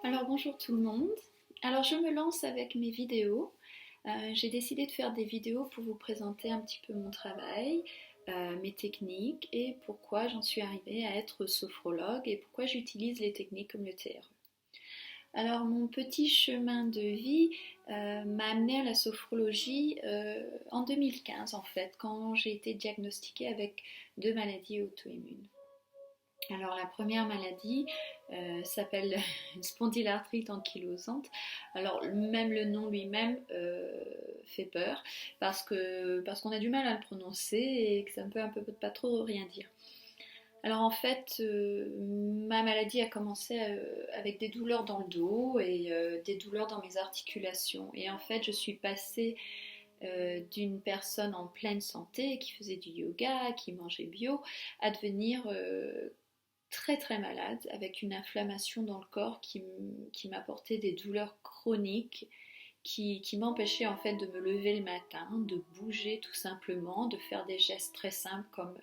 Alors bonjour tout le monde. Alors je me lance avec mes vidéos. J'ai décidé de faire des vidéos pour vous présenter un petit peu mon travail, mes techniques et pourquoi j'en suis arrivée à être sophrologue et pourquoi j'utilise les techniques comme le TRE. Alors mon petit chemin de vie m'a amené à la sophrologie en 2015 en fait, quand j'ai été diagnostiquée avec 2 maladies auto-immunes. Alors la première maladie s'appelle spondylarthrite ankylosante. Alors même le nom lui-même fait peur parce qu'on a du mal à le prononcer et que ça ne peut un peu pas trop rien dire. Alors en fait, ma maladie a commencé avec des douleurs dans le dos et des douleurs dans mes articulations. Et en fait, je suis passée d'une personne en pleine santé qui faisait du yoga, qui mangeait bio, à devenir très très malade, avec une inflammation dans le corps qui m'apportait des douleurs chroniques, qui m'empêchait en fait de me lever le matin, de bouger tout simplement, de faire des gestes très simples comme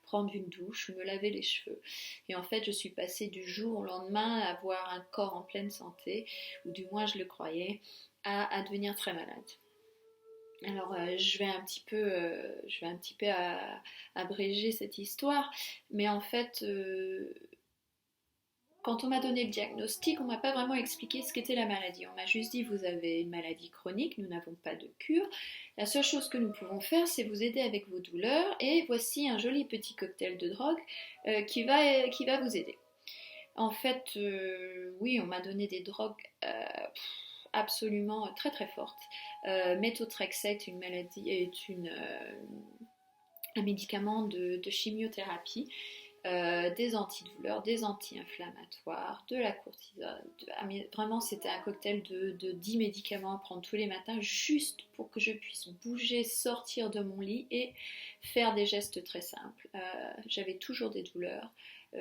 prendre une douche ou me laver les cheveux. Et en fait, je suis passée du jour au lendemain à avoir un corps en pleine santé, ou du moins je le croyais, à devenir très malade. Alors, je vais un petit peu abréger cette histoire, mais en fait, quand on m'a donné le diagnostic, on m'a pas vraiment expliqué ce qu'était la maladie. On m'a juste dit vous avez une maladie chronique, nous n'avons pas de cure. La seule chose que nous pouvons faire, c'est vous aider avec vos douleurs et voici un joli petit cocktail de drogue qui va vous aider. En fait, oui, on m'a donné des drogues absolument très très fortes. Methotrexate est un médicament de chimiothérapie, des antidouleurs, des anti-inflammatoires, de la cortisone. Vraiment, c'était un cocktail de 10 médicaments à prendre tous les matins juste pour que je puisse bouger, sortir de mon lit et faire des gestes très simples. J'avais toujours des douleurs.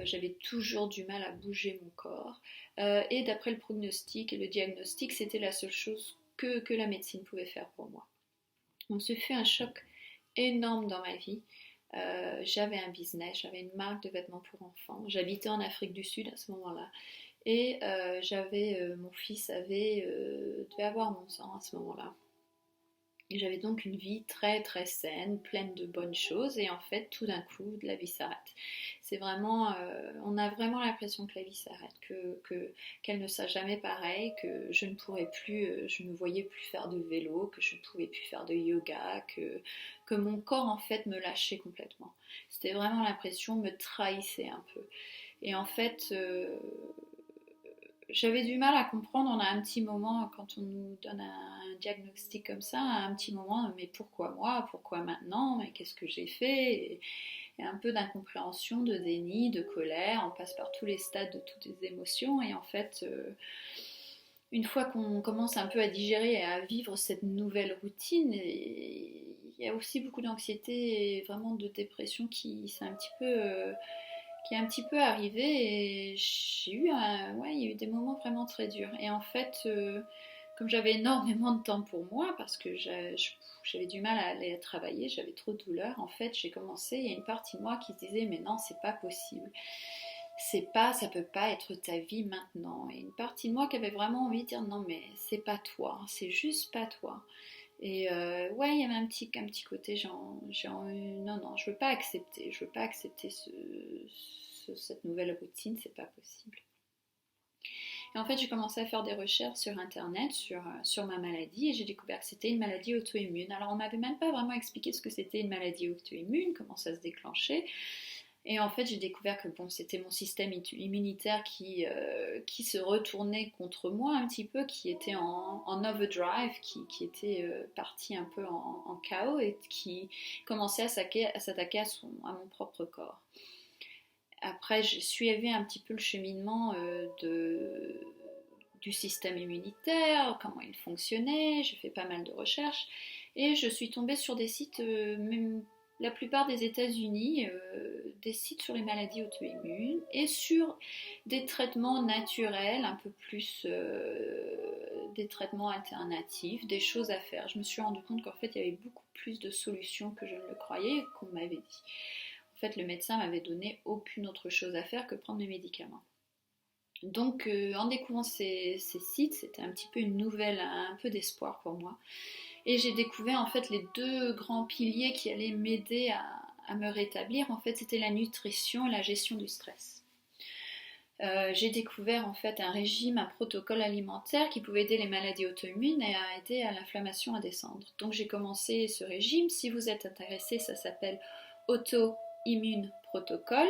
J'avais toujours du mal à bouger mon corps. Et d'après le prognostic et le diagnostic, c'était la seule chose que la médecine pouvait faire pour moi. Donc ce fut un choc énorme dans ma vie. J'avais un business, j'avais une marque de vêtements pour enfants. J'habitais en Afrique du Sud à ce moment-là. Et mon fils devait avoir 11 ans à ce moment-là. Et j'avais donc une vie très très saine, pleine de bonnes choses. Et en fait, tout d'un coup, la vie s'arrête. C'est vraiment, on a vraiment l'impression que la vie s'arrête, qu'elle ne sera jamais pareille, que je ne pourrais plus, je ne me voyais plus faire de vélo, que je ne pouvais plus faire de yoga, que mon corps en fait me lâchait complètement. C'était vraiment l'impression, me trahissait un peu. Et en fait, j'avais du mal à comprendre. On a un petit moment, quand on nous donne un diagnostic comme ça, un petit moment, mais pourquoi moi? Pourquoi maintenant? Mais qu'est-ce que j'ai fait? Et un peu d'incompréhension, de déni, de colère. On passe par tous les stades de toutes les émotions. Et en fait, une fois qu'on commence un peu à digérer et à vivre cette nouvelle routine, il y a aussi beaucoup d'anxiété et vraiment de dépression qui est un petit peu arrivé et ouais, il y a eu des moments vraiment très durs. Et en fait, comme j'avais énormément de temps pour moi, parce que j'avais du mal à aller travailler, j'avais trop de douleurs, en fait, il y a une partie de moi qui se disait, mais non, c'est pas possible. Ça peut pas être ta vie maintenant. Et une partie de moi qui avait vraiment envie de dire, non, mais c'est pas toi, c'est juste pas toi. Et ouais, il y avait un petit côté, non, non, je veux pas accepter cette nouvelle routine, c'est pas possible. Et en fait, j'ai commencé à faire des recherches sur internet, sur ma maladie, et j'ai découvert que c'était une maladie auto-immune. Alors, on m'avait même pas vraiment expliqué ce que c'était une maladie auto-immune, comment ça se déclenchait. Et en fait, j'ai découvert que bon, c'était mon système immunitaire qui se retournait contre moi un petit peu, qui était en overdrive, qui était parti un peu en chaos et qui commençait à s'attaquer à mon propre corps. Après, je suivais un petit peu le cheminement du système immunitaire, comment il fonctionnait, j'ai fait pas mal de recherches et je suis tombée sur des sites, même la plupart des États-Unis, des sites sur les maladies auto-immunes et sur des traitements naturels, un peu plus des traitements alternatifs, des choses à faire. Je me suis rendu compte qu'en fait il y avait beaucoup plus de solutions que je ne le croyais et qu'on m'avait dit. En fait, le médecin m'avait donné aucune autre chose à faire que prendre des médicaments. Donc en découvrant ces sites, c'était un petit peu une nouvelle, un peu d'espoir pour moi. Et j'ai découvert en fait les deux grands piliers qui allaient m'aider à me rétablir. En fait, c'était la nutrition et la gestion du stress. J'ai découvert en fait un régime, un protocole alimentaire qui pouvait aider les maladies auto-immunes et à aider à l'inflammation à descendre. Donc j'ai commencé ce régime. Si vous êtes intéressé, ça s'appelle Auto-Immune Protocol,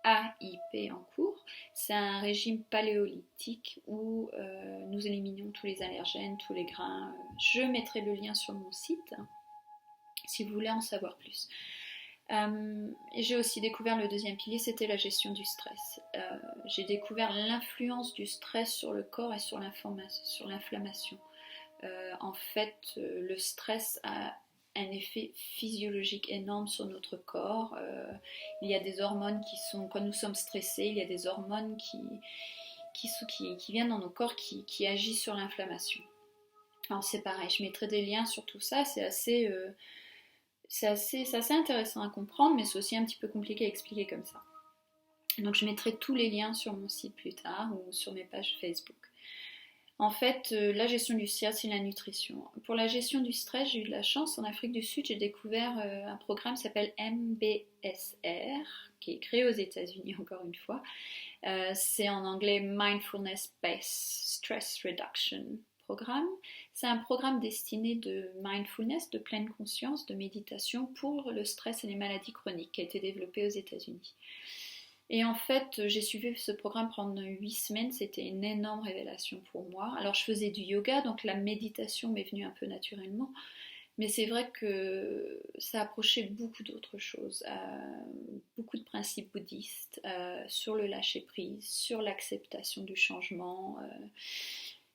AIP en cours. C'est un régime paléolithique où nous éliminons tous les allergènes, tous les grains. Je mettrai le lien sur mon site si vous voulez en savoir plus. Et j'ai aussi découvert le deuxième pilier, c'était la gestion du stress. J'ai découvert l'influence du stress sur le corps et sur l'inflammation. En fait, le stress a un effet physiologique énorme sur notre corps. Il y a des hormones qui sont, quand nous sommes stressés, il y a des hormones qui viennent dans nos corps qui agissent sur l'inflammation. Alors c'est pareil, je mettrai des liens sur tout ça, c'est assez intéressant à comprendre, mais c'est aussi un petit peu compliqué à expliquer comme ça. Donc je mettrai tous les liens sur mon site plus tard ou sur mes pages Facebook. En fait, la gestion du stress et la nutrition. Pour la gestion du stress, j'ai eu de la chance. En Afrique du Sud, j'ai découvert un programme qui s'appelle MBSR, qui est créé aux États-Unis encore une fois. C'est en anglais Mindfulness Based Stress Reduction Programme. C'est un programme destiné de mindfulness, de pleine conscience, de méditation pour le stress et les maladies chroniques qui a été développé aux États-Unis. Et en fait, j'ai suivi ce programme pendant 8 semaines, c'était une énorme révélation pour moi. Alors je faisais du yoga, donc la méditation m'est venue un peu naturellement, mais c'est vrai que ça approchait beaucoup d'autres choses, beaucoup de principes bouddhistes, sur le lâcher-prise, sur l'acceptation du changement,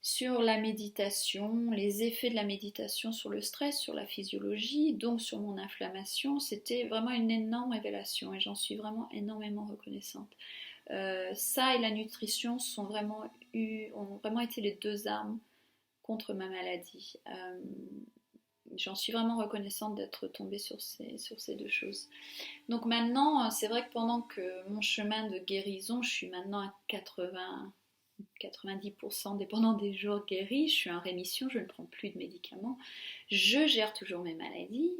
sur la méditation, les effets de la méditation sur le stress, sur la physiologie, donc sur mon inflammation. C'était vraiment une énorme révélation et j'en suis vraiment énormément reconnaissante. Ça et la nutrition ont vraiment été les deux armes contre ma maladie. J'en suis vraiment reconnaissante d'être tombée sur ces deux choses. Donc maintenant, c'est vrai que pendant que mon chemin de guérison, je suis maintenant à 90% dépendant des jours guéris, je suis en rémission, je ne prends plus de médicaments, je gère toujours mes maladies,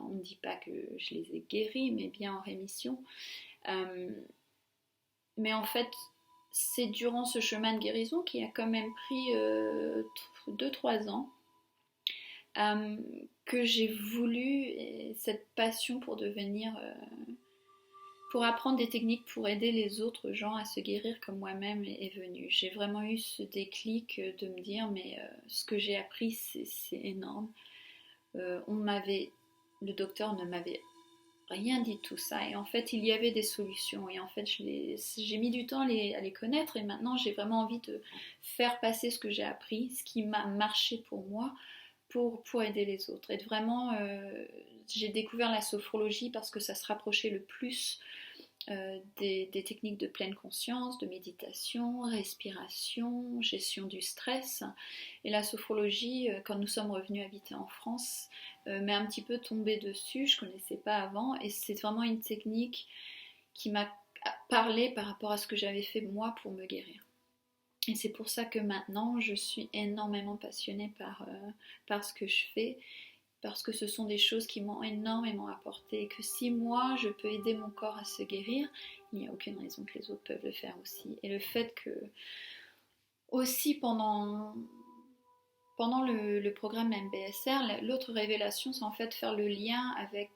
on ne dit pas que je les ai guéries, mais bien en rémission. Mais en fait, c'est durant ce chemin de guérison qui a quand même pris 2-3 ans que j'ai voulu cette passion pour pour apprendre des techniques pour aider les autres gens à se guérir comme moi-même est venue. J'ai vraiment eu ce déclic de me dire mais ce que j'ai appris c'est énorme. Le docteur ne m'avait rien dit de tout ça et en fait il y avait des solutions et en fait j'ai mis du temps à les connaître et maintenant j'ai vraiment envie de faire passer ce que j'ai appris, ce qui m'a marché pour moi pour aider les autres. Et vraiment, j'ai découvert la sophrologie parce que ça se rapprochait le plus des techniques de pleine conscience, de méditation, respiration, gestion du stress. Et la sophrologie, quand nous sommes revenus habiter en France, m'est un petit peu tombée dessus, je ne connaissais pas avant, et c'est vraiment une technique qui m'a parlé par rapport à ce que j'avais fait moi pour me guérir. Et c'est pour ça que maintenant je suis énormément passionnée par ce que je fais, parce que ce sont des choses qui m'ont énormément apporté et que si moi je peux aider mon corps à se guérir, il n'y a aucune raison que les autres peuvent le faire aussi. Et le fait que aussi pendant le programme MBSR, l'autre révélation c'est en fait faire le lien avec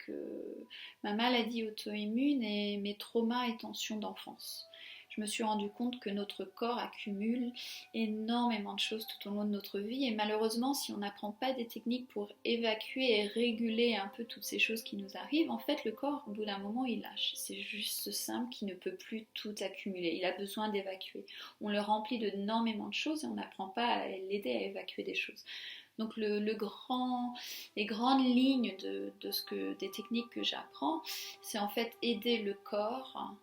ma maladie auto-immune et mes traumas et tensions d'enfance. Je me suis rendu compte que notre corps accumule énormément de choses tout au long de notre vie et malheureusement si on n'apprend pas des techniques pour évacuer et réguler un peu toutes ces choses qui nous arrivent, en fait le corps au bout d'un moment il lâche. C'est juste simple qu'il ne peut plus tout accumuler, il a besoin d'évacuer. On le remplit d'énormément de choses et on n'apprend pas à l'aider à évacuer des choses. Donc les grandes lignes des techniques que j'apprends, c'est en fait aider le corps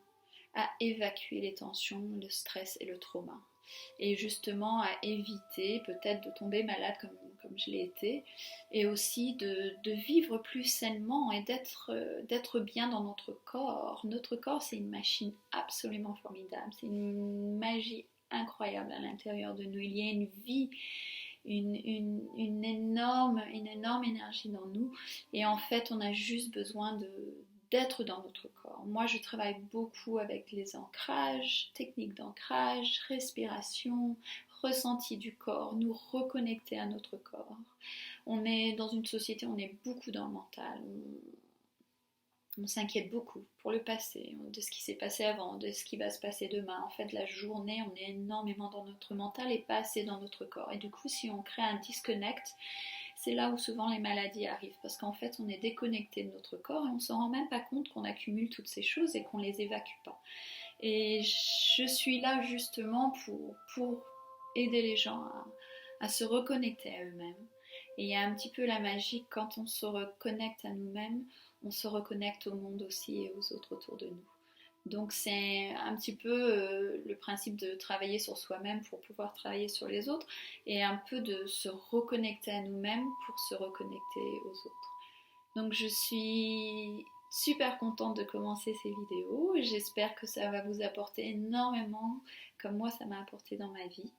à évacuer les tensions, le stress et le trauma. Et justement à éviter peut-être de tomber malade comme je l'ai été, et aussi de vivre plus sainement et d'être bien dans notre corps. Notre corps, c'est une machine absolument formidable, c'est une magie incroyable à l'intérieur de nous. Il y a une vie, une énorme énergie dans nous. Et en fait, on a juste besoin d'être dans notre corps. Moi, je travaille beaucoup avec les ancrages, techniques d'ancrage, respiration, ressenti du corps, nous reconnecter à notre corps. On est dans une société, on est beaucoup dans le mental. On s'inquiète beaucoup pour le passé, de ce qui s'est passé avant, de ce qui va se passer demain. En fait, la journée, on est énormément dans notre mental et pas assez dans notre corps. Et du coup, si on crée un disconnect, c'est là où souvent les maladies arrivent. Parce qu'en fait, on est déconnecté de notre corps et on ne se rend même pas compte qu'on accumule toutes ces choses et qu'on ne les évacue pas. Et je suis là justement pour aider les gens à se reconnecter à eux-mêmes. Et il y a un petit peu la magie, quand on se reconnecte à nous-mêmes, on se reconnecte au monde aussi et aux autres autour de nous. Donc c'est un petit peu le principe de travailler sur soi-même pour pouvoir travailler sur les autres et un peu de se reconnecter à nous-mêmes pour se reconnecter aux autres. Donc je suis super contente de commencer ces vidéos. J'espère que ça va vous apporter énormément, comme moi ça m'a apporté dans ma vie.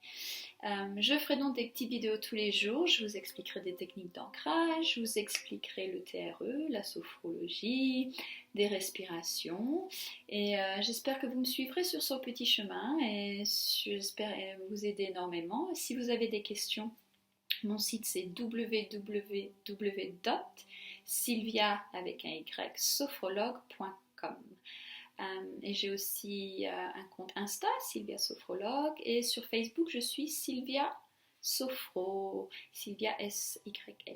Je ferai donc des petites vidéos tous les jours. Je vous expliquerai des techniques d'ancrage, je vous expliquerai le TRE, la sophrologie, des respirations. Et j'espère que vous me suivrez sur ce petit chemin et j'espère vous aider énormément. Si vous avez des questions, mon site c'est www.sylvia avec un y sophrologue.com. Et j'ai aussi un compte Insta, Sylvia Sophrologue, et sur Facebook je suis Sylvia Sophro, Sylvia SYLVIA.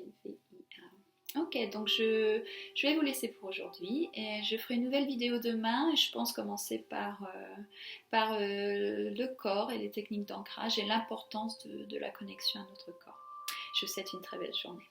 Ok, donc je vais vous laisser pour aujourd'hui et je ferai une nouvelle vidéo demain et je pense commencer par le corps et les techniques d'ancrage et l'importance de la connexion à notre corps. Je vous souhaite une très belle journée.